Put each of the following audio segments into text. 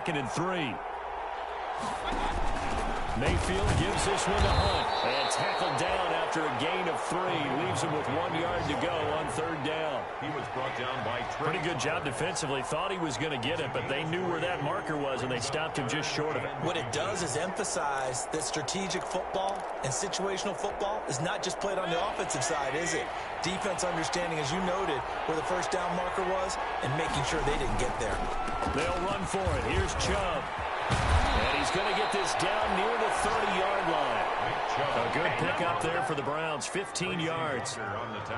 2nd and 3. Mayfield gives this one to Hunt. And tackled down after a gain of 3. Leaves him with 1 yard to go on 3rd down. He was brought down by Trey. Pretty good job defensively. Thought he was going to get it, but they knew where that marker was, and they stopped him just short of it. What it does is emphasize that strategic football and situational football is not just played on the offensive side, is it? Defense understanding, as you noted, where the first down marker was and making sure they didn't get there. They'll run for it. Here's Chubb. And he's going to get this down near the 30-yard line. A good pickup there for the Browns, 15 yards.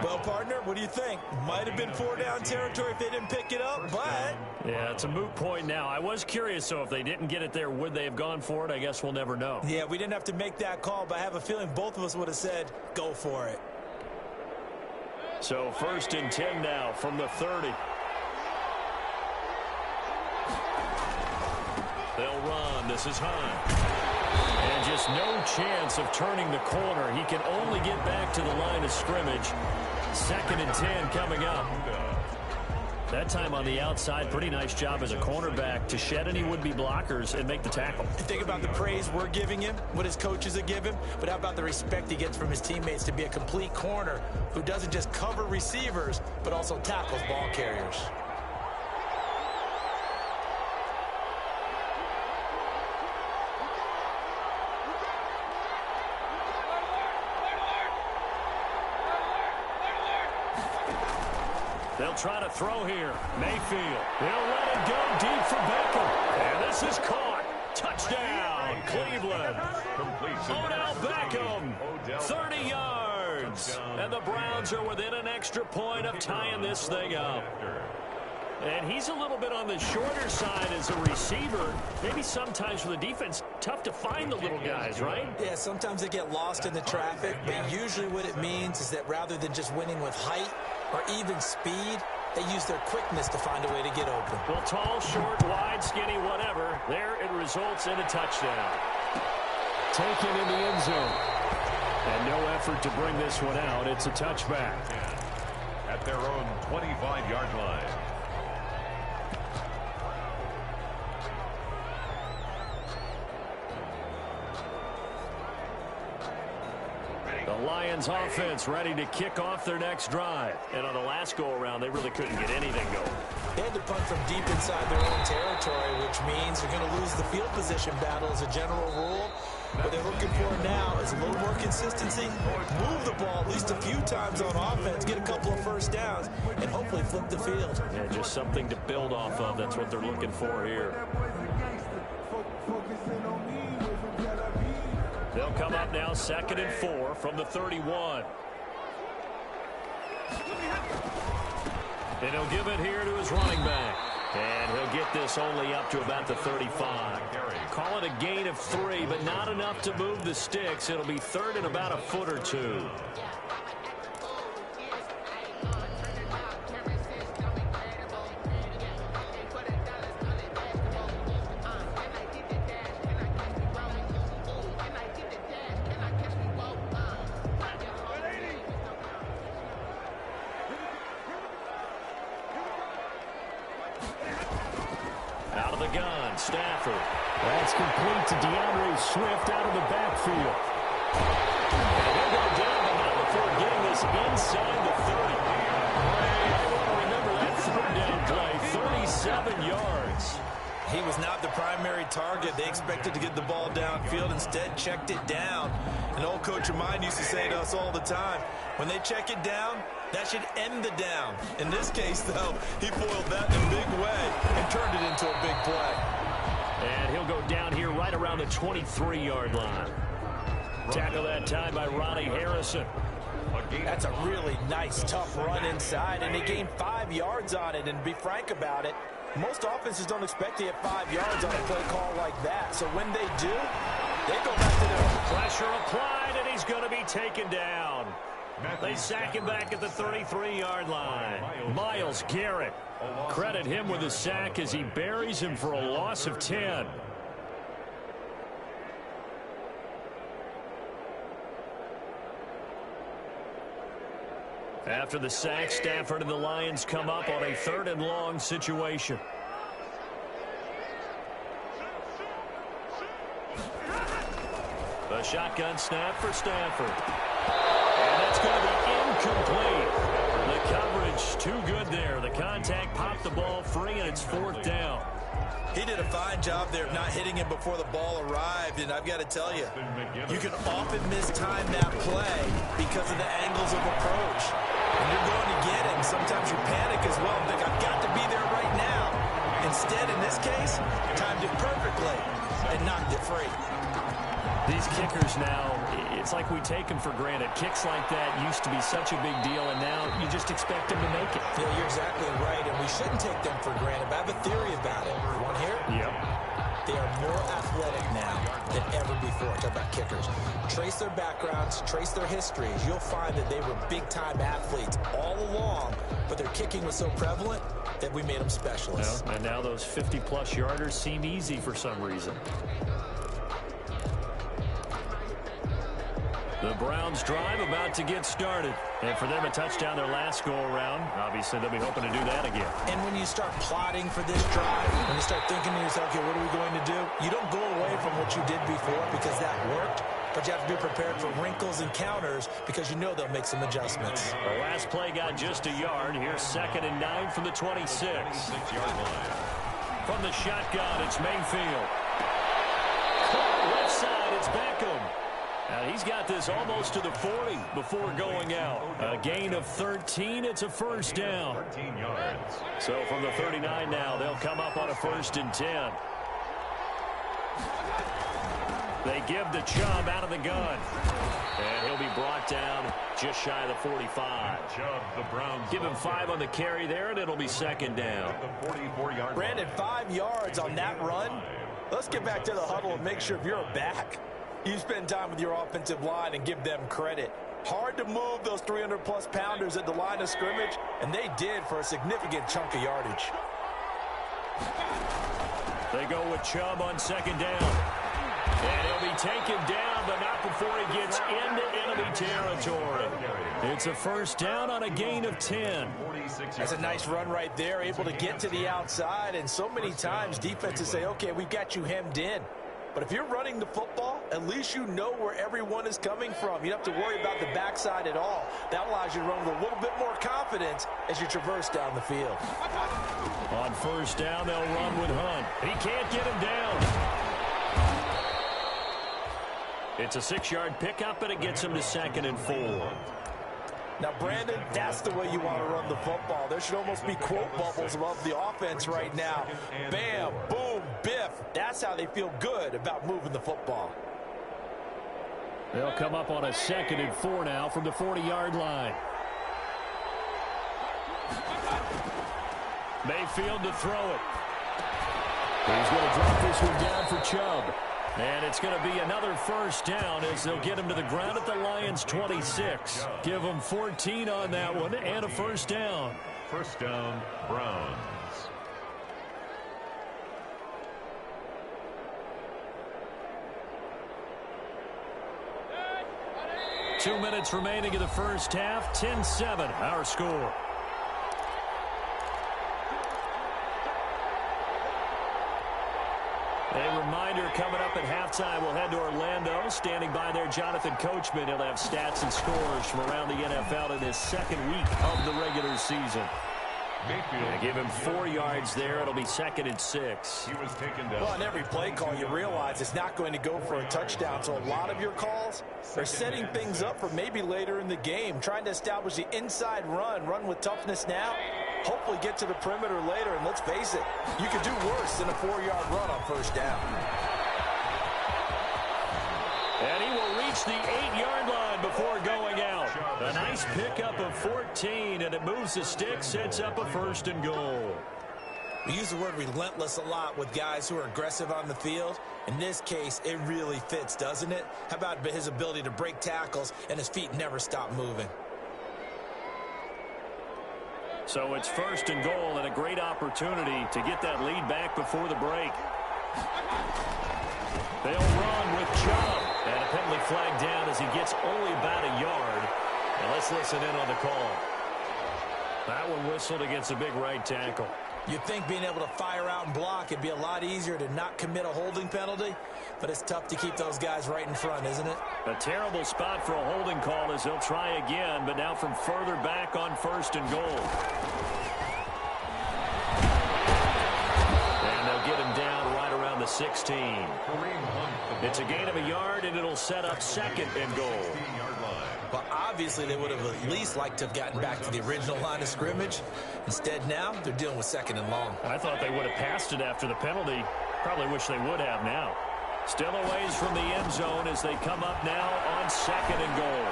Well, partner, what do you think? Might have been 4-down territory if they didn't pick it up, but... Yeah, it's a moot point now. I was curious, so if they didn't get it there, would they have gone for it? I guess we'll never know. Yeah, we didn't have to make that call, but I have a feeling both of us would have said, go for it. So 1st and 10 now from the 30. They'll run. This is Hunt. And just no chance of turning the corner. He can only get back to the line of scrimmage. 2nd and 10 coming up. That time on the outside, pretty nice job as a cornerback to shed any would-be blockers and make the tackle. Think about the praise we're giving him, what his coaches have given, but how about the respect he gets from his teammates to be a complete corner who doesn't just cover receivers, but also tackles ball carriers. They'll try to throw here. Mayfield. He'll let it go deep for Beckham. And this is caught. Touchdown, Cleveland. Odell Beckham, 30 yards. And the Browns are within an extra point of tying this thing up. And he's a little bit on the shorter side as a receiver. Maybe sometimes for the defense, tough to find the little guys, right? Yeah, sometimes they get lost in the traffic, but usually what it means is that rather than just winning with height or even speed, they use their quickness to find a way to get open. Well, tall, short, wide, skinny, whatever. There it results in a touchdown. Taken in the end zone. And no effort to bring this one out. It's a touchback. At their own 25-yard line. The Lions offense ready to kick off their next drive. And on the last go-around, they really couldn't get anything going. They had to punt from deep inside their own territory, which means they're going to lose the field position battle as a general rule. What they're looking for now is a little more consistency, move the ball at least a few times on offense, get a couple of first downs, and hopefully flip the field. Yeah, just something to build off of. That's what they're looking for here. They'll come up now 2nd and 4 from the 31. And he'll give it here to his running back. And he'll get this only up to about the 35. Call it a gain of 3, but not enough to move the sticks. It'll be 3rd and about a foot or 2. Out of the gun, Stafford. That's complete to DeAndre Swift out of the backfield. And he'll go down, but not before getting this inside the 30. I want to remember that 3rd down play, 37 yards. He was not the primary target. They expected to get the ball downfield, instead checked it down. An old coach of mine used to say to us all the time, when they check it down, that should end the down. In this case, though, he foiled that in a big way and turned it into a big play. And he'll go down here right around the 23-yard line. Tackle that time by Ronnie Harrison. That's a really nice, tough run inside, and they gained 5 yards on it. And to be frank about it, most offenses don't expect to get 5 yards on a play call like that. So when they do, they go back to their pressure applied, and he's going to be taken down. They sack him back at the 33-yard line. Myles Garrett. Credit him with a sack as he buries him for a loss of 10. After the sack, Stafford and the Lions come up on a 3rd and long situation. A shotgun snap for Stanford. And that's going to be incomplete. The coverage too good there. The contact popped the ball free, and it's 4th down. He did a fine job there of not hitting him before the ball arrived, and I've got to tell you, you can often mistime that play because of the angles of approach. When you're going to get him, sometimes you panic as well and think, I've got to be there right now. Instead, in this case, timed it perfectly and knocked it free. These kickers now, it's like we take them for granted. Kicks like that used to be such a big deal, and now you just expect them to make it. Yeah, you're exactly right, and we shouldn't take them for granted. But I have a theory about it. You want to hear it? Yep. They are more athletic now than ever before. Talk about kickers. Trace their backgrounds, trace their histories. You'll find that they were big-time athletes all along, but their kicking was so prevalent that we made them specialists. Well, and now those 50-plus yarders seem easy for some reason. The Browns drive about to get started. And for them, a touchdown their last go-around. Obviously, they'll be hoping to do that again. And when you start plotting for this drive, when you start thinking to yourself, okay, what are we going to do? You don't go away from what you did before because that worked. But you have to be prepared for wrinkles and counters because you know they'll make some adjustments. The last play got just a yard. Here's 2nd and 9 from the 26. 6-yard line. From the shotgun, it's Mayfield. Left side, it's Beckham. Now he's got this almost to the 40 before going out. A gain of 13. It's a 1st down. 13 yards. So from the 39 now, they'll come up on a 1st and 10. They give the Chubb out of the gun. And he'll be brought down just shy of the 45. Chubb, the Browns. Give him 5 on the carry there, and it'll be 2nd down. The 44-yard. Brandon, 5 yards on that run. Let's get back to the huddle and make sure if you're a back, you spend time with your offensive line and give them credit. Hard to move those 300-plus pounders at the line of scrimmage, and they did for a significant chunk of yardage. They go with Chubb on 2nd down. And he'll be taken down, but not before he gets into enemy territory. It's a 1st down on a gain of 10. That's a nice run right there, able to get to the outside, and so many times defenses say, okay, we've got you hemmed in. But if you're running the football, at least you know where everyone is coming from. You don't have to worry about the backside at all. That allows you to run with a little bit more confidence as you traverse down the field. On 1st down, they'll run with Hunt. He can't get him down. It's a 6-yard pickup, and it gets him to 2nd and 4. Now, Brandon, that's the way you want to run the football. There should almost be quote bubbles above the offense right now. Bam, boom, biff. That's how they feel good about moving the football. They'll come up on a 2nd and 4 now from the 40-yard line. Mayfield to throw it. He's going to drop this one down for Chubb. And it's going to be another 1st down as they'll get him to the ground at the Lions' 26. Give him 14 on that one and a 1st down. 1st down, Browns. Two minutes remaining in the 1st half. 10-7, our score. A reminder coming up at halftime, we'll head to Orlando. Standing by there, Jonathan Coachman. He'll have stats and scores from around the NFL in his 2nd week of the regular season. Give him 4 yards there. It'll be 2nd and 6. He was taken down. Well, on every play call, you realize it's not going to go for a touchdown. So a lot of your calls are setting things up for maybe later in the game, trying to establish the inside run with toughness now. Hopefully get to the perimeter later, and let's face it, you could do worse than a 4-yard run on 1st down. And he will reach the 8-yard line before going out. A nice pickup of 14, and it moves the stick, sets up a 1st and goal. We use the word relentless a lot with guys who are aggressive on the field. In this case, it really fits, doesn't it? How about his ability to break tackles and his feet never stop moving? So it's 1st and goal and a great opportunity to get that lead back before the break. They'll run with Chubb. And a penalty flag down as he gets only about a yard. And let's listen in on the call. That one whistled against a big right tackle. You'd think being able to fire out and block, it'd be a lot easier to not commit a holding penalty, but it's tough to keep those guys right in front, isn't it? A terrible spot for a holding call as they'll try again, but now from further back on 1st and goal. And they'll get him down right around the 16. It's a gain of a yard, and it'll set up 2nd and goal. Well, obviously, they would have at least liked to have gotten back to the original line of scrimmage. Instead, now, they're dealing with 2nd and long. I thought they would have passed it after the penalty. Probably wish they would have now. Still a ways from the end zone as they come up now on 2nd and goal.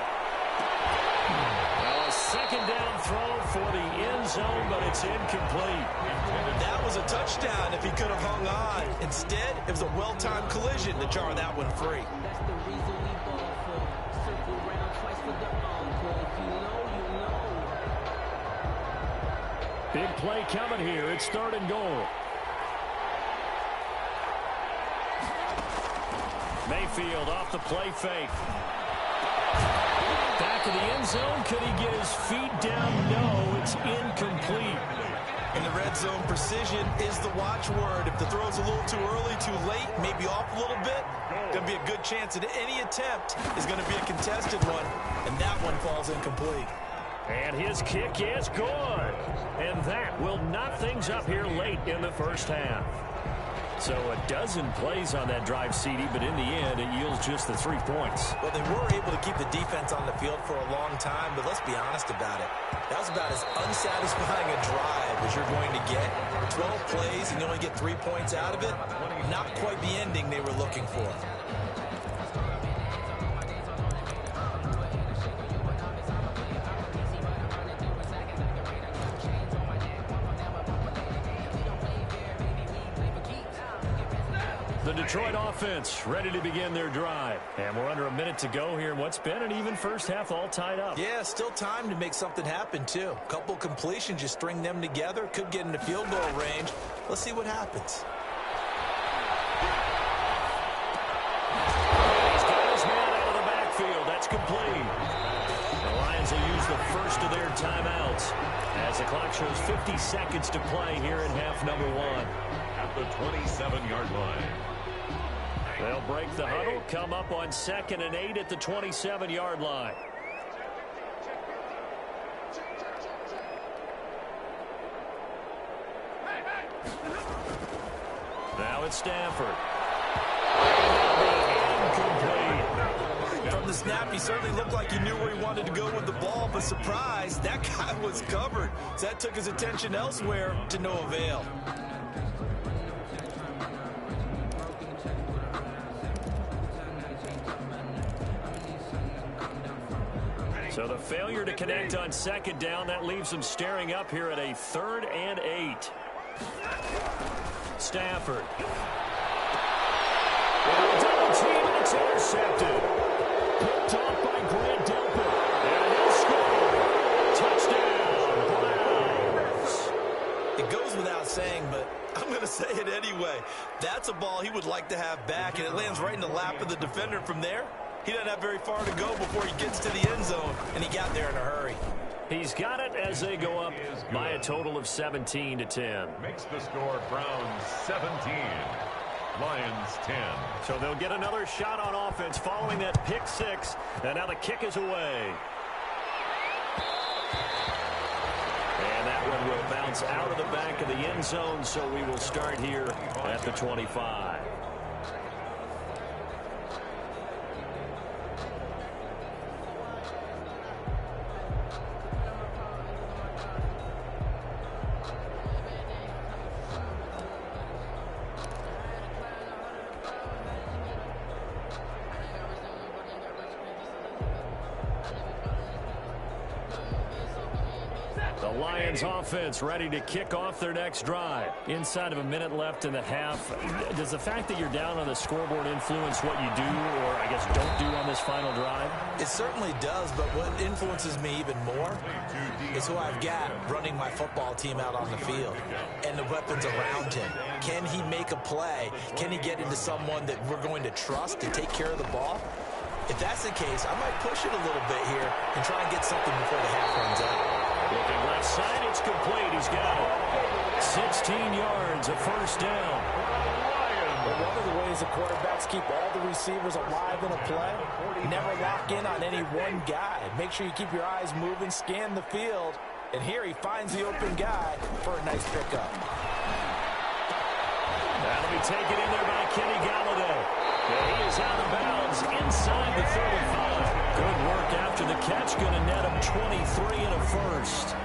Now a 2nd down throw for the end zone, but it's incomplete. That was a touchdown if he could have hung on. Instead, it was a well-timed collision to jar that one free. Big play coming here. It's 3rd and goal. Mayfield off the play fake. Back of the end zone. Could he get his feet down? No, it's incomplete. In the red zone, precision is the watchword. If the throw's a little too early, too late, maybe off a little bit, going to be a good chance that any attempt is going to be a contested one, and that one falls incomplete. And his kick is good. And that will knock things up here late in the first half. So a dozen plays on that drive, CD, but in the end, it yields just the 3 points. Well, they were able to keep the defense on the field for a long time, but let's be honest about it. That was about as unsatisfying a drive as you're going to get. 12 plays and you only get 3 points out of it. Not quite the ending they were looking for. The Detroit offense ready to begin their drive. And we're under a minute to go here in what's been an even first half, all tied up. Yeah, still time to make something happen, too. A couple completions, you string them together, could get into field goal range. Let's see what happens. He's got his man out of the backfield. That's complete. The Lions will use the first of their timeouts as the clock shows 50 seconds to play here in half number 1. At the 27-yard line. They'll break the huddle, come up on 2nd and 8 at the 27-yard line. Now it's Stafford. Incomplete. From the snap, he certainly looked like he knew where he wanted to go with the ball, but surprise, that guy was covered. So that took his attention elsewhere to no avail. So the failure to connect on 2nd down, that leaves them staring up here at a 3rd and 8. Stafford. Double team, and it's intercepted. Picked off by Grant Delpit. And he'll score. Touchdown, Browns. It goes without saying, but I'm going to say it anyway. That's a ball he would like to have back, and it lands right in the lap of the defender from there. He doesn't have very far to go before he gets to the end zone, and he got there in a hurry. He's got it as they go up by a total of 17-10. Makes the score Browns 17, Lions 10. So they'll get another shot on offense following that pick 6, and now the kick is away. And that one will bounce out of the back of the end zone, so we will start here at the 25. The Lions offense ready to kick off their next drive. Inside of a minute left in the half. Does the fact that you're down on the scoreboard influence what you do, or I guess don't do on this final drive? It certainly does, but what influences me even more is who I've got running my football team out on the field and the weapons around him. Can he make a play? Can he get into someone that we're going to trust to take care of the ball? If that's the case, I might push it a little bit here and try and get something before the half runs out. Looking left side, it's complete. He's got it. 16 yards, a first down. Well, one of the ways the quarterbacks keep all the receivers alive in a play, never lock in on any one guy. Make sure you keep your eyes moving, scan the field. And here he finds the open guy for a nice pickup. That'll be taken in there by Kenny Galladay. And he is out of bounds inside the 35. Good work after the catch. Going to net him 23 and a first.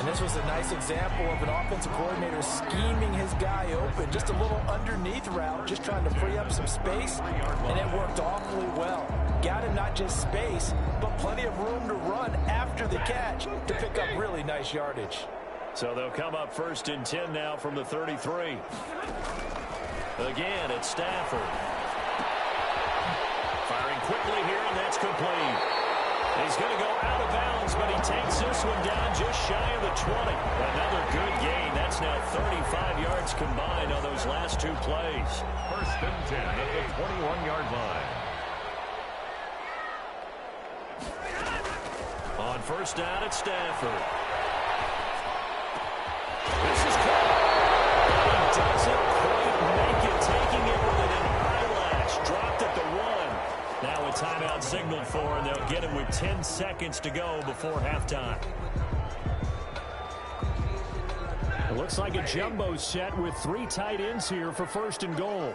And this was a nice example of an offensive coordinator scheming his guy open. Just a little underneath route, just trying to free up some space, and it worked awfully well. Got him not just space, but plenty of room to run after the catch to pick up really nice yardage. So they'll come up 1st and 10 now from the 33. Again, it's Stafford. Firing quickly here, and that's complete. He's going to go out of bounds, but he takes this one down just shy of the 20. Another good gain. That's now 35 yards combined on those last 2 plays. 1st and 10 at the 21-yard line. On 1st down, it's Stafford. This is caught. He doesn't quite make it, taking it with an eyelash. Dropped at the 1. Now a timeout signaled for, and they'll get him with 10 seconds to go before halftime. It looks like a jumbo set with 3 tight ends here for 1st and goal.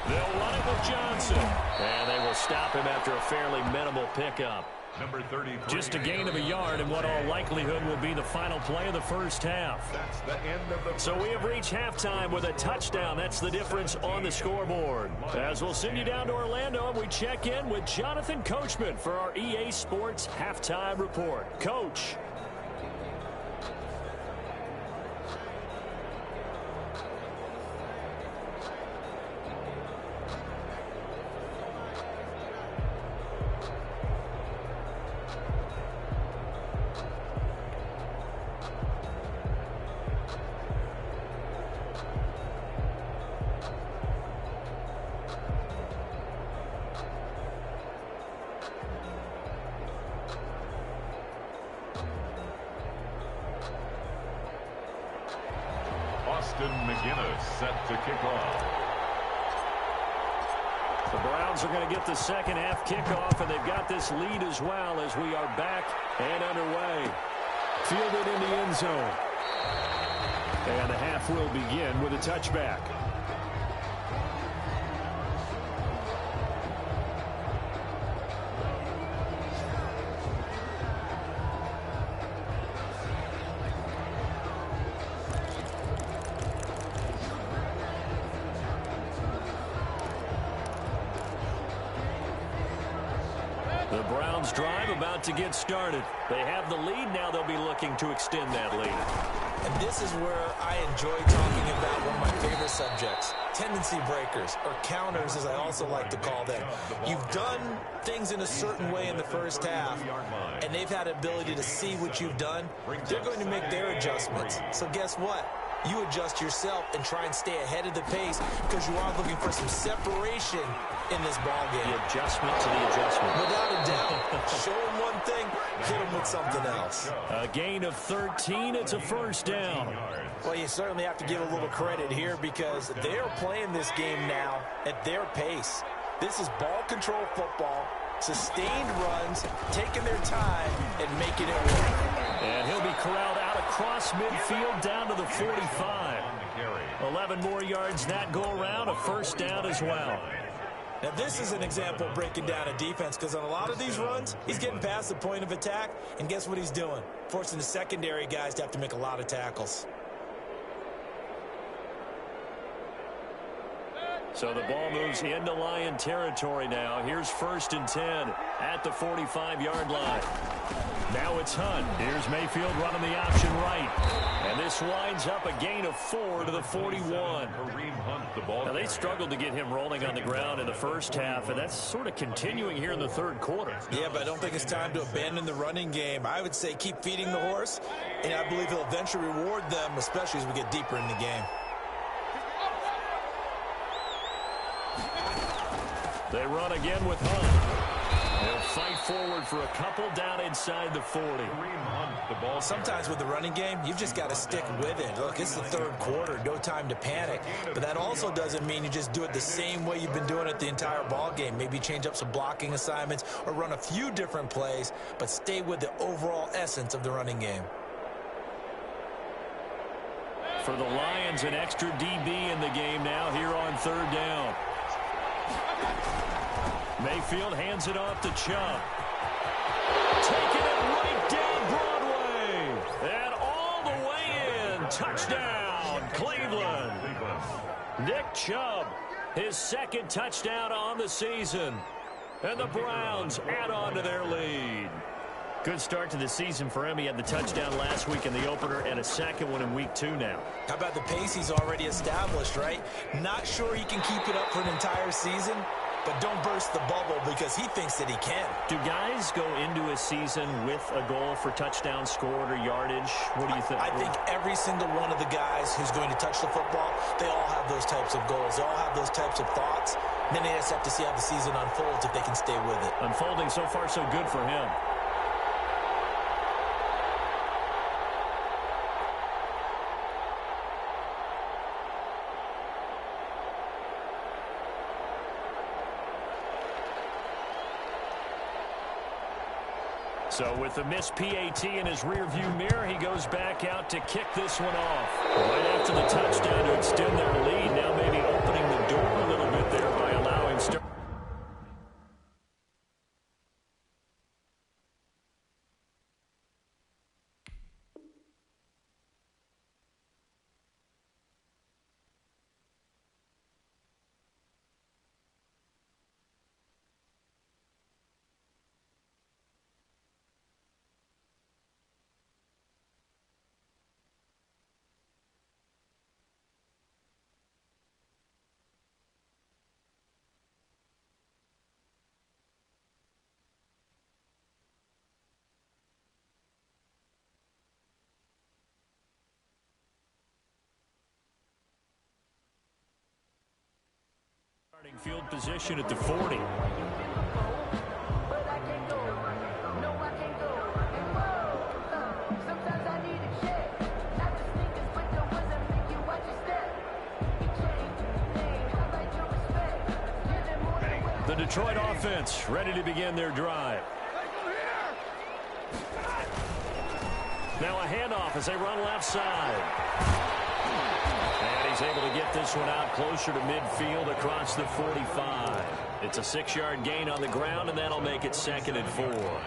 They'll run it with Johnson. And they will stop him after a fairly minimal pickup. Number 33. Just a gain of a yard in what all likelihood will be the final play of the first half. That's the end of the... So we have reached halftime with a touchdown. That's the difference on the scoreboard. As we'll send you down to Orlando, and we check in with Jonathan Coachman for our EA Sports Halftime Report. Coach. Set to kick off. The Browns are going to get the second half kickoff, and they've got this lead as well as we are back and underway. Fielded in the end zone. And the half will begin with a touchback. The Browns drive about to get started. They have the lead. Now they'll be looking to extend that lead. And this is where I enjoy talking about one of my favorite subjects, tendency breakers, or counters as I also like to call them. You've done things in a certain way in the first half, and they've had the ability to see what you've done. They're going to make their adjustments. So guess what? You adjust yourself and try and stay ahead of the pace because you are looking for some separation in this ball game. The adjustment to the adjustment. Without a doubt. Show them one thing, hit them with something else. A gain of 13. It's a first down. Well, you certainly have to give a little credit here because they are playing this game now at their pace. This is ball control football, sustained runs, taking their time and making it work. And he'll be corralled out across midfield down to the 45. 11 more yards that go around, a first down as well. Now, this is an example of breaking down a defense because on a lot of these runs, he's getting past the point of attack, and guess what he's doing? Forcing the secondary guys to have to make a lot of tackles. So the ball moves into Lion territory now. Here's 1st and 10 at the 45-yard line. Now it's Hunt. Here's Mayfield running the option right. And this winds up a gain of 4 to the 41. Now they struggled to get him rolling on the ground in the first half, and that's sort of continuing here in the third quarter. Yeah, but I don't think it's time to abandon the running game. I would say keep feeding the horse, and I believe he'll eventually reward them, especially as we get deeper in the game. They run again with Hunt. He'll fight forward for a couple down inside the 40. Sometimes with the running game, you've just got to stick with it. Look, it's the third quarter, no time to panic. But that also doesn't mean you just do it the same way you've been doing it the entire ball game. Maybe change up some blocking assignments or run a few different plays, but stay with the overall essence of the running game. For the Lions, an extra DB in the game now here on third down. Mayfield hands it off to Chubb. Taking it right down Broadway. And all the way in. Touchdown, Cleveland. Nick Chubb, his second touchdown on the season. And the Browns add on to their lead. Good start to the season for him. He had the touchdown last week in the opener and a second one in week 2 now. How about the pace he's already established, right? Not sure he can keep it up for an entire season, but don't burst the bubble because he thinks that he can. Do guys go into a season with a goal for touchdown scored or yardage? What do you think? I think every single one of the guys who's going to touch the football, they all have those types of goals. They all have those types of thoughts. And then they just have to see how the season unfolds if they can stay with it. Unfolding so far so good for him. So with the missed PAT in his rearview mirror, he goes back out to kick this one off. Right after the touchdown to extend their lead. Now maybe opening the door a little bit there by allowing Sterling. Field position at the 40. The Detroit offense ready to begin their drive. Now a handoff as they run left side. And he's able to get this one out closer to midfield across the 45. It's a 6-yard gain on the ground, and that'll make it 2nd and 4.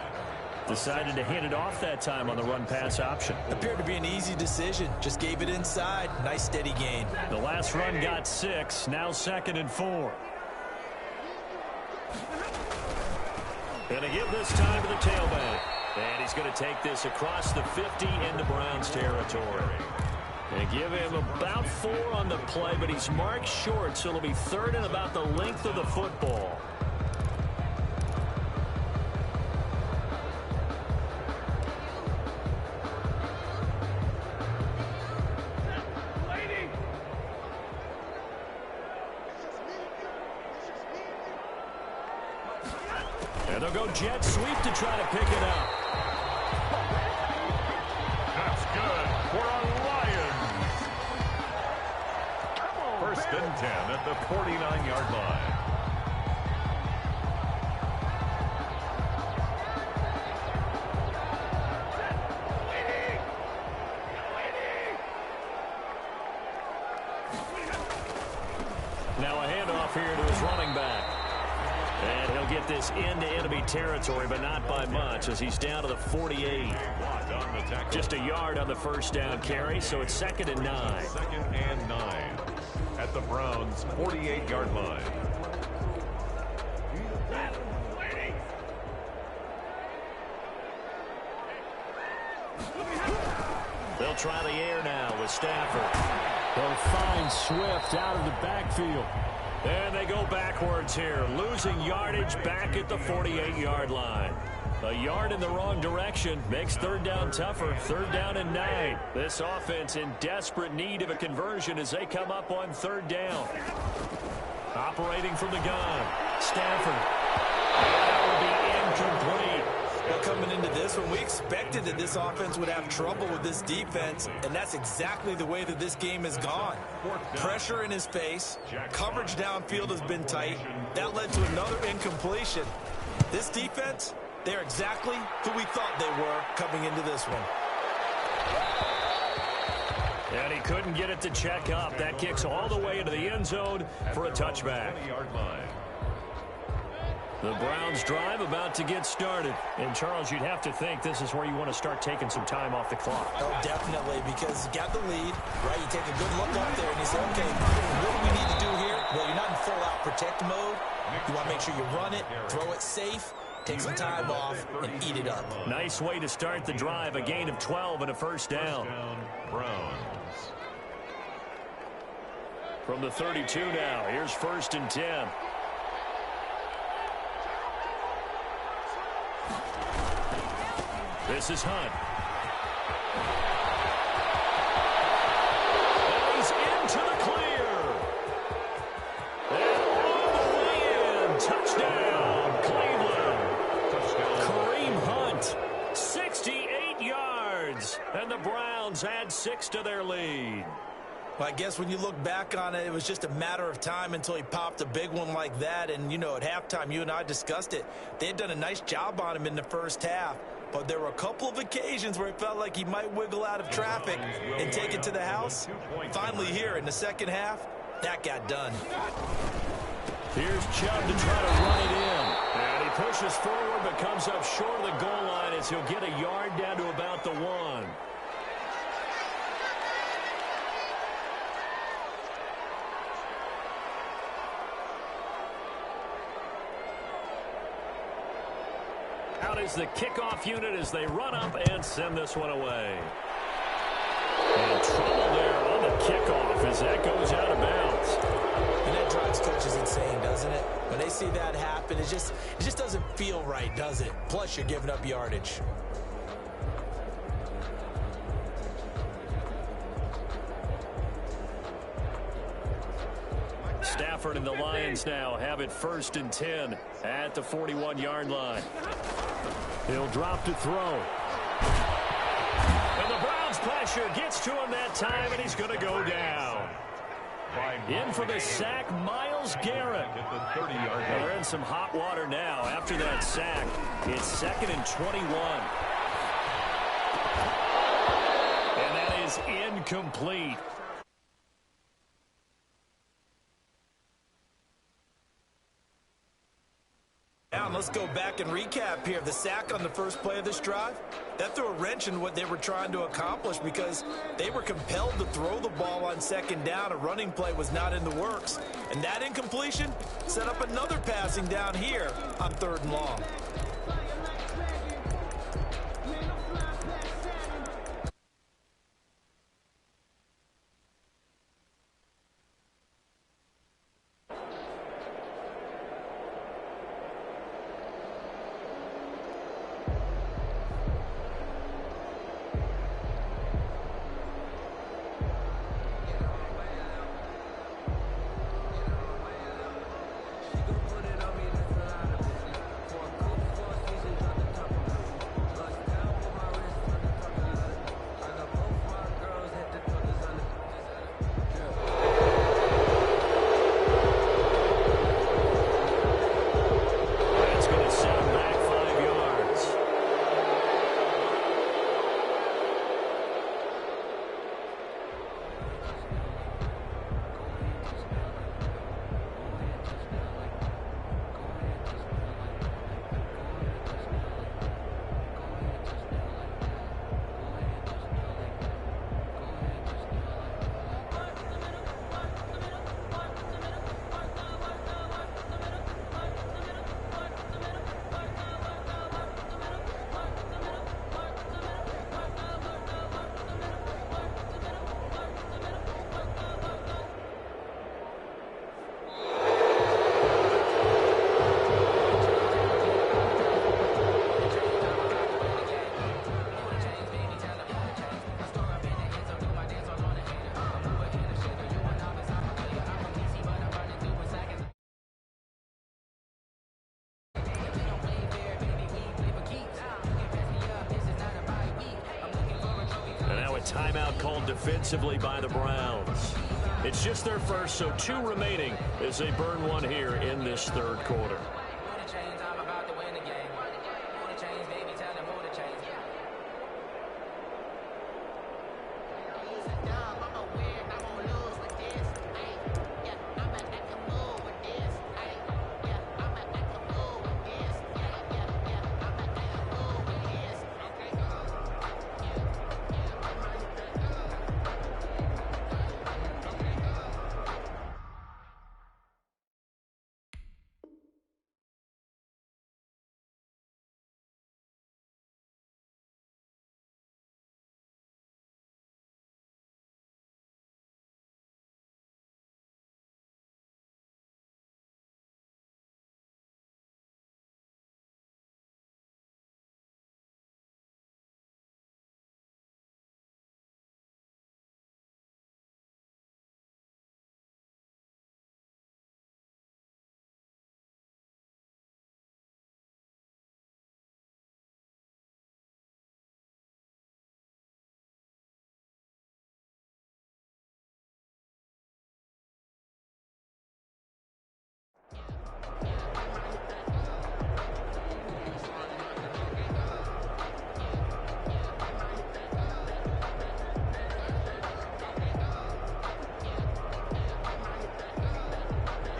Decided to hand it off that time on the run-pass option. Appeared to be an easy decision. Just gave it inside. Nice steady gain. The last run got 6. Now 2nd and 4. Gonna give this time to the tailback. And he's going to take this across the 50 into Browns territory. And give him about 4 on the play, but he's marked short, so it'll be 3rd and about the length of the football. And they'll go jet sweep to try to pick it up. That's good for a Lions. 1st and 10 at the 49-yard line. Now a handoff here to his running back. And he'll get this into enemy territory, but not by much as he's down to the 48. Just a yard on the first down carry, so it's 2nd and 9. 2nd and 9 at the Browns' 48-yard line. They'll try the air now with Stafford. They'll find Swift out of the backfield. And they go backwards here, losing yardage back at the 48-yard line. A yard in the wrong direction makes 3rd down tougher. 3rd down and 9. This offense in desperate need of a conversion as they come up on 3rd down. Operating from the gun, Stafford. And that will be incomplete. Well, coming into this one, we expected that this offense would have trouble with this defense, and that's exactly the way that this game has gone. Pressure in his face, coverage downfield has been tight. That led to another incompletion. This defense, they're exactly who we thought they were coming into this one. And he couldn't get it to check up. That kicks all the way into the end zone for a touchback. The Browns drive about to get started. And, Charles, you'd have to think this is where you want to start taking some time off the clock. Oh, definitely, because you got the lead, right? You take a good look up there and you say, okay, what do we need to do here? Well, you're not in full-out protect mode. You want to make sure you run it, throw it safe, take some time off, and eat it up. Nice way to start the drive. A gain of 12 and a first down. Browns. From the 32 now, here's 1st and 10. This is Hunt. And he's into the clear. And all the way in. Touchdown, Cleveland. Kareem Hunt, 68 yards. And the Browns add 6 to their lead. Well, I guess when you look back on it, it was just a matter of time until he popped a big one like that. And, you know, at halftime, you and I discussed it. They had done a nice job on him in the first half. But there were a couple of occasions where it felt like he might wiggle out of traffic and take it to the house. Finally here in the second half, that got done. Here's Chubb to try to run it in. And he pushes forward but comes up short of the goal line as he'll get a yard down to about the 1. Out is the kickoff unit as they run up and send this one away. And trouble there on the kickoff as that goes out of bounds. And that drives coaches insane, doesn't it? When they see that happen, it just doesn't feel right, does it? Plus, you're giving up yardage. Stafford and the Lions now have it 1st and 10 at the 41-yard line. He'll drop to throw. And the Browns pressure gets to him that time, and he's going to go down. In for the sack, Myles Garrett. They're in some hot water now after that sack. It's 2nd and 21. And that is incomplete. Now let's go back and recap here. The sack on the first play of this drive, that threw a wrench in what they were trying to accomplish because they were compelled to throw the ball on 2nd down. A running play was not in the works. And that incompletion set up another passing down here on 3rd and long. timeout called defensively by the Browns. It's just their first, so 2 remaining as they burn one here in this third quarter.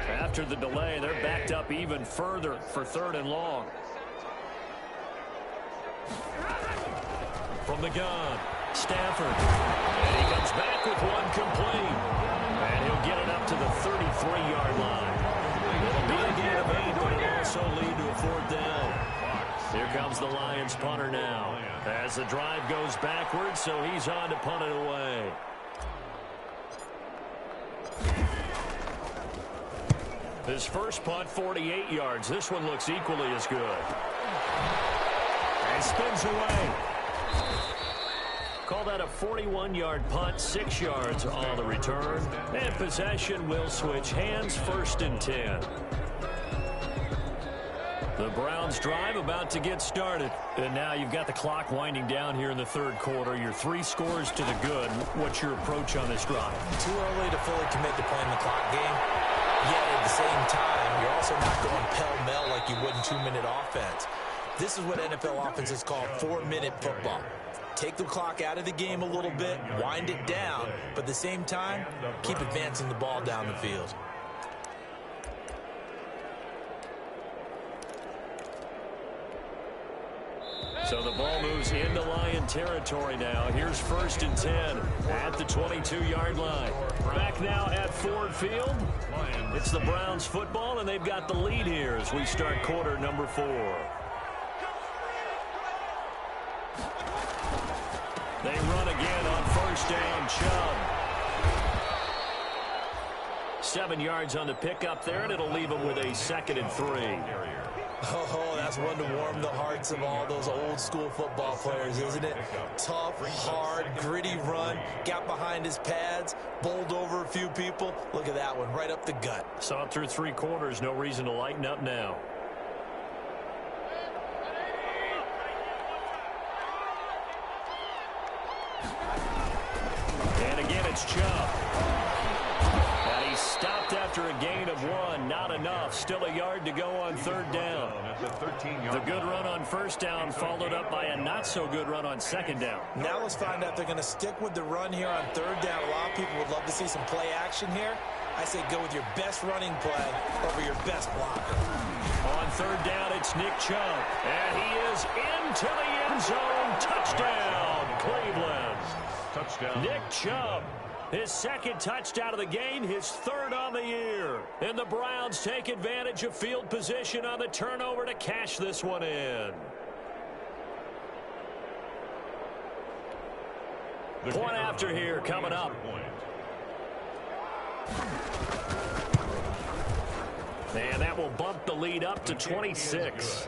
After the delay, they're backed up even further for 3rd and long. From the gun, Stafford. And he comes back with one complete. And he'll get it up to the 33-yard line. It'll be a gain of 8, but it'll also lead to a 4th down. Here comes the Lions punter now. As the drive goes backwards, so he's on to punt it away. His first punt, 48 yards. This one looks equally as good. And spins away. Call that a 41-yard punt, 6 yards on the return. And possession will switch hands, 1st and 10. The Browns drive about to get started. And now you've got the clock winding down here in the 3rd quarter. Your 3 scores to the good. What's your approach on this drive? Too early to fully commit to playing the clock game. Yet at the same time, you're also not going pell-mell like you would in 2-minute offense. This is what NFL offenses call 4-minute football. Take the clock out of the game a little bit, wind it down, but at the same time, keep advancing the ball down the field. So the ball moves into Lion territory now. Here's 1st and 10 at the 22-yard line. Back now at Ford Field. It's the Browns football, and they've got the lead here as we start quarter number 4. They run again on 1st down, Chubb. 7 yards on the pickup there, and it'll leave them with a 2nd and 3. Oh, that's one to warm the hearts of all those old-school football players, isn't it? Tough, hard, gritty run, got behind his pads, bowled over a few people. Look at that one, right up the gut. Saw it through 3 quarters, no reason to lighten up now. And again, it's Chubb. And he's stopped after a gain of 1. Not enough. Still a yard to go on 3rd down. The good run on 1st down followed up by a not-so-good run on 2nd down. Now let's find out if they're going to stick with the run here on 3rd down. A lot of people would love to see some play action here. I say go with your best running play over your best blocker. On 3rd down, it's Nick Chubb. And he is into the end zone. Touchdown, Cleveland. Touchdown. Nick Chubb. His 2nd touchdown of the game, his 3rd on the year. And the Browns take advantage of field position on the turnover to cash this one in. Point after here coming up. And that will bump the lead up to 26.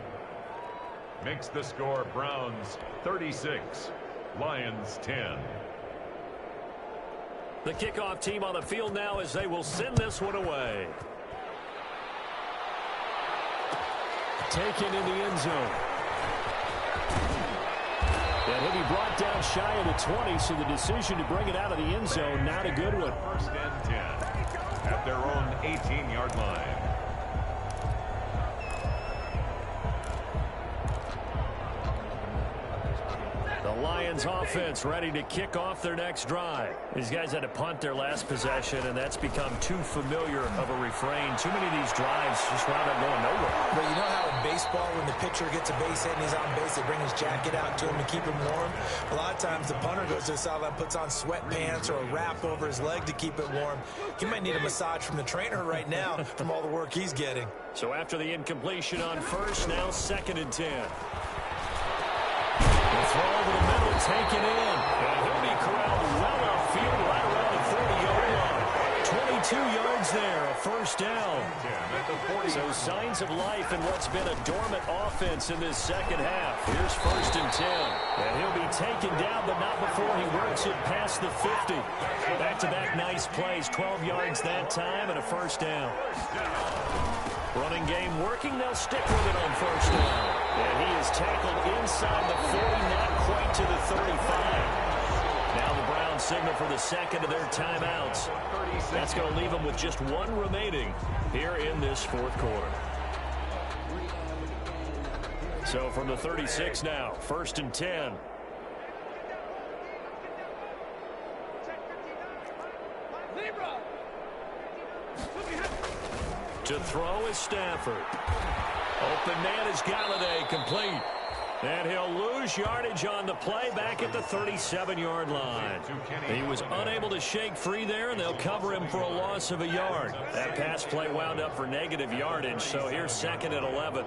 Makes the score Browns 36, Lions 10. The kickoff team on the field now as they will send this one away. Taken in the end zone. And he'll be brought down shy of the 20, so the decision to bring it out of the end zone, not a good one. First and 10 at their own 18-yard line. The Lions offense ready to kick off their next drive. These guys had to punt their last possession, and that's become too familiar of a refrain. Too many of these drives just wound up going nowhere. But you know how in baseball, when the pitcher gets a base hit and he's on base, they bring his jacket out to him to keep him warm? A lot of times the punter goes to the sideline, puts on sweatpants or a wrap over his leg to keep it warm. He might need a massage from the trainer right now from all the work he's getting. So after the incompletion on first, now 2nd and 10. Throw over the middle, taken in. And he'll be corralled well outfield, right around the 30-yard line. 22 yards there, a first down. So signs of life in what's been a dormant offense in this second half. Here's 1st and 10. And he'll be taken down, but not before he works it past the 50. Back-to-back nice plays, 12 yards that time, and a first down. Running game working, they'll stick with it on first down. And he is tackled inside the 40, not quite to the 35. Now the Browns signal for the second of their timeouts. That's going to leave them with just one remaining here in this fourth quarter. So from the 36 now, 1st and 10. To throw is Stafford. Open man is Galladay, complete. And he'll lose yardage on the play back at the 37-yard line. He was unable to shake free there, and they'll cover him for a loss of a yard. That pass play wound up for negative yardage, so here's 2nd and 11.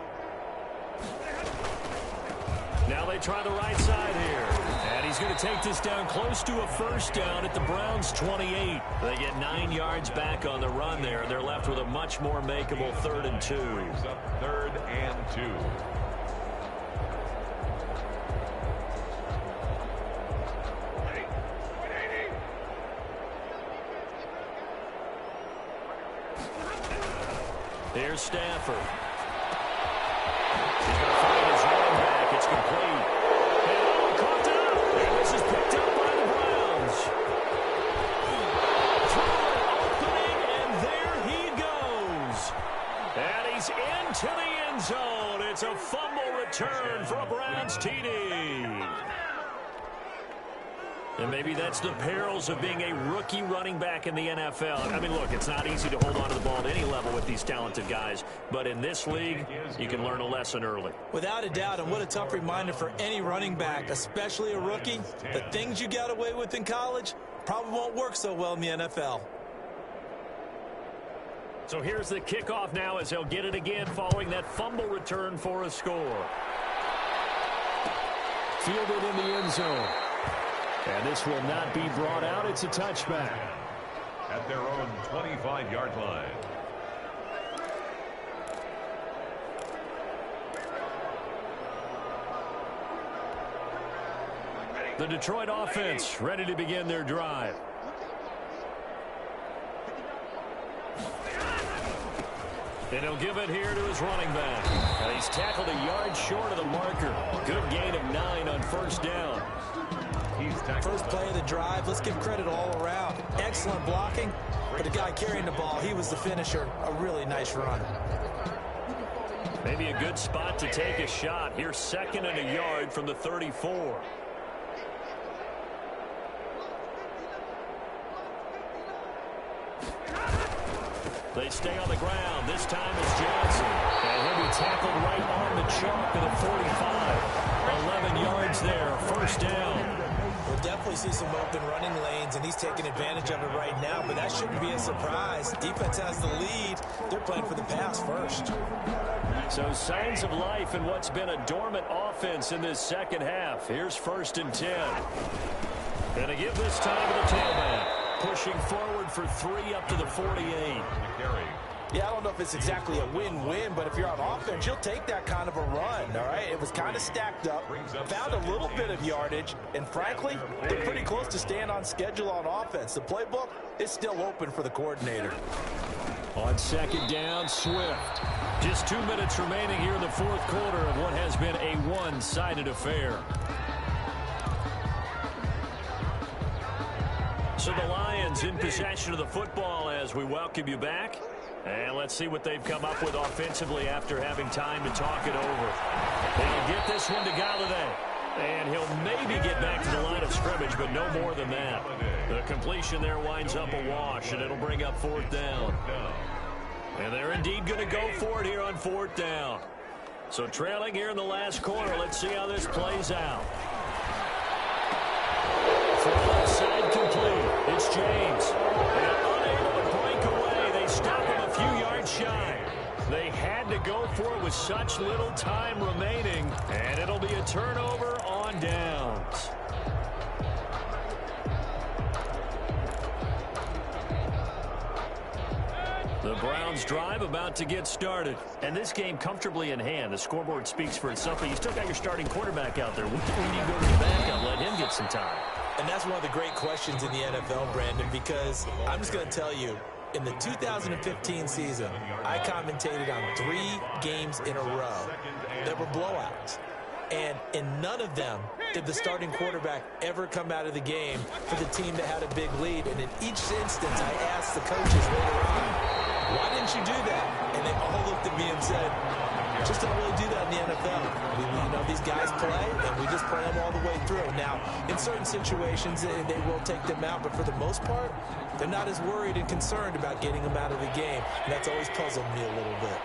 Now they try the right side here. And he's going to take this down close to a first down at the Browns' 28. They get 9 yards back on the run there. They're left with a much more makeable 3rd and 2. 3rd and 2. Here's Stafford. He's going to find his running back. It's complete. And caught up. And this is picked up by the Browns. Throw opening, and there he goes. And he's into the end zone. It's a fumble return for a Browns TD. And maybe that's the perils of being a rookie running back in the NFL. I mean, look, it's not easy to hold on to the ball at any level with these talented guys. But in this league, you can learn a lesson early. Without a doubt, and what a tough reminder for any running back, especially a rookie. The things you got away with in college probably won't work so well in the NFL. So here's the kickoff now as he'll get it again following that fumble return for a score. Fielded in the end zone. And this will not be brought out. It's a touchback. At their own 25-yard line. The Detroit offense ready to begin their drive. And he'll give it here to his running back. And he's tackled a yard short of the marker. Good gain of 9 on first down. First play of the drive, let's give credit all around. Excellent blocking, but the guy carrying the ball, he was the finisher. A really nice run. Maybe a good spot to take a shot. Here's 2nd and a yard from the 34. They stay on the ground. This time it's Johnson. And he'll be tackled right on the chalk of the 45. 11 yards there, first down. We'll definitely see some open running lanes, and he's taking advantage of it right now, but that shouldn't be a surprise. Defense has the lead. They're playing for the pass first. So signs of life in what's been a dormant offense in this second half. Here's 1st and 10. And to give this time to the tailback. Pushing forward for 3 up to the 48. Yeah, I don't know if it's exactly a win-win, but if you're on offense, you'll take that kind of a run, all right? It was kind of stacked up, found a little bit of yardage, and frankly, they're pretty close to staying on schedule on offense. The playbook is still open for the coordinator. On 2nd down, Swift. Just 2 minutes remaining here in the fourth quarter of what has been a one-sided affair. So the Lions in possession of the football as we welcome you back. And let's see what they've come up with offensively after having time to talk it over. They'll get this one to Galladay. And he'll maybe get back to the line of scrimmage, but no more than that. The completion there winds up a wash, and it'll bring up 4th down. And they're indeed going to go for it here on 4th down. So trailing here in the last quarter, let's see how this plays out. From the left side complete. It's James. And unable to break away. They stop him a few yards shy. They had to go for it with such little time remaining, and it'll be a turnover on downs. The Browns drive about to get started. And this game comfortably in hand. The scoreboard speaks for itself, but you still got your starting quarterback out there. We need to go to the backup, let him get some time. And that's one of the great questions in the NFL, Brandon, because I'm just going to tell you, in the 2015 season, I commentated on 3 games in a row that were blowouts. And in none of them did the starting quarterback ever come out of the game for the team that had a big lead. And in each instance, I asked the coaches later on, why didn't you do that? And they all looked at me and said, just don't really do that in the NFL. These guys play, and we just play them all the way through. Now, in certain situations, they will take them out, but for the most part, they're not as worried and concerned about getting them out of the game. And that's always puzzled me a little bit.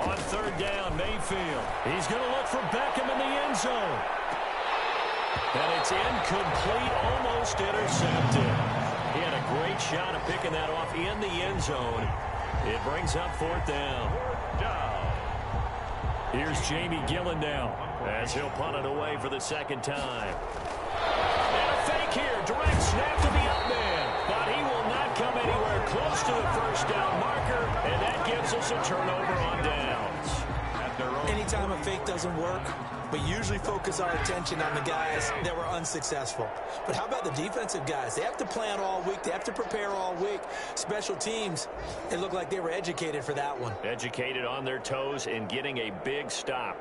On 3rd down, Mayfield. He's going to look for Beckham in the end zone. And it's incomplete, almost intercepted. He had a great shot at picking that off in the end zone. It brings up 4th down. Here's Jamie Gillen now as he'll punt it away for the 2nd time. And a fake here. Direct snap to the up man. But he will not come anywhere close to the 1st down marker. And that gives us a turnover on downs. Anytime a fake doesn't work, we usually focus our attention on the guys that were unsuccessful. But how about the defensive guys? They have to plan all week. They have to prepare all week. Special teams, it looked like they were educated for that one. Educated on their toes and getting a big stop.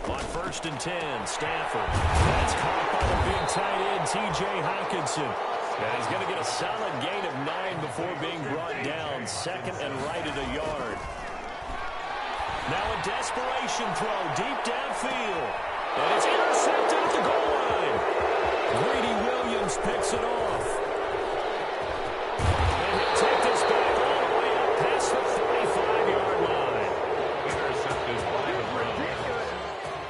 On 1st and 10, Stafford. That's caught by the big tight end, T.J. Hockenson. And he's going to get a solid gain of 9 before being brought down. 2nd and right at a yard. Now a desperation throw deep downfield. And it's intercepted at the goal line. Greedy Williams picks it off. And he'll take this back all the way up past the 45-yard line. Intercepted by the Browns.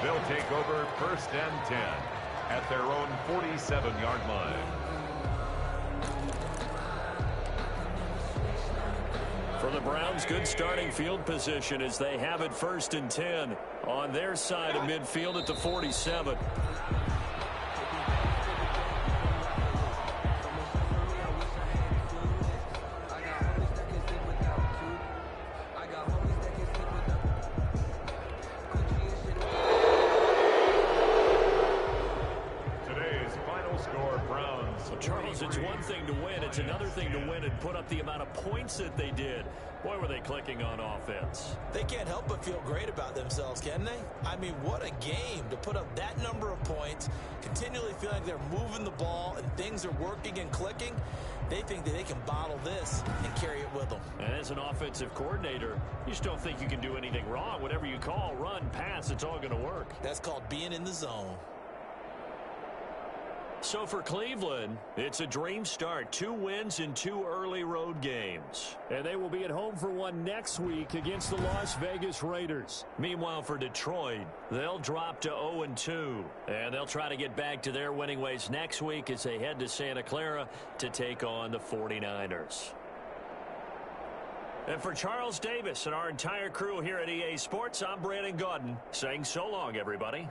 They'll take over 1st and 10 at their own 47-yard line. For the Browns, good starting field position as they have it 1st and 10 on their side of midfield at the 47. Charles, it's one thing to win. It's another thing to win and put up the amount of points that they did. Boy, were they clicking on offense. They can't help but feel great about themselves, can they? I mean, what a game to put up that number of points, continually feeling like they're moving the ball and things are working and clicking. They think that they can bottle this and carry it with them. And as an offensive coordinator, you just don't think you can do anything wrong. Whatever you call, run, pass, it's all going to work. That's called being in the zone. So for Cleveland, it's a dream start. 2 wins in 2 early road games. And they will be at home for one next week against the Las Vegas Raiders. Meanwhile, for Detroit, they'll drop to 0-2. And they'll try to get back to their winning ways next week as they head to Santa Clara to take on the 49ers. And for Charles Davis and our entire crew here at EA Sports, I'm Brandon Gaudin saying so long, everybody.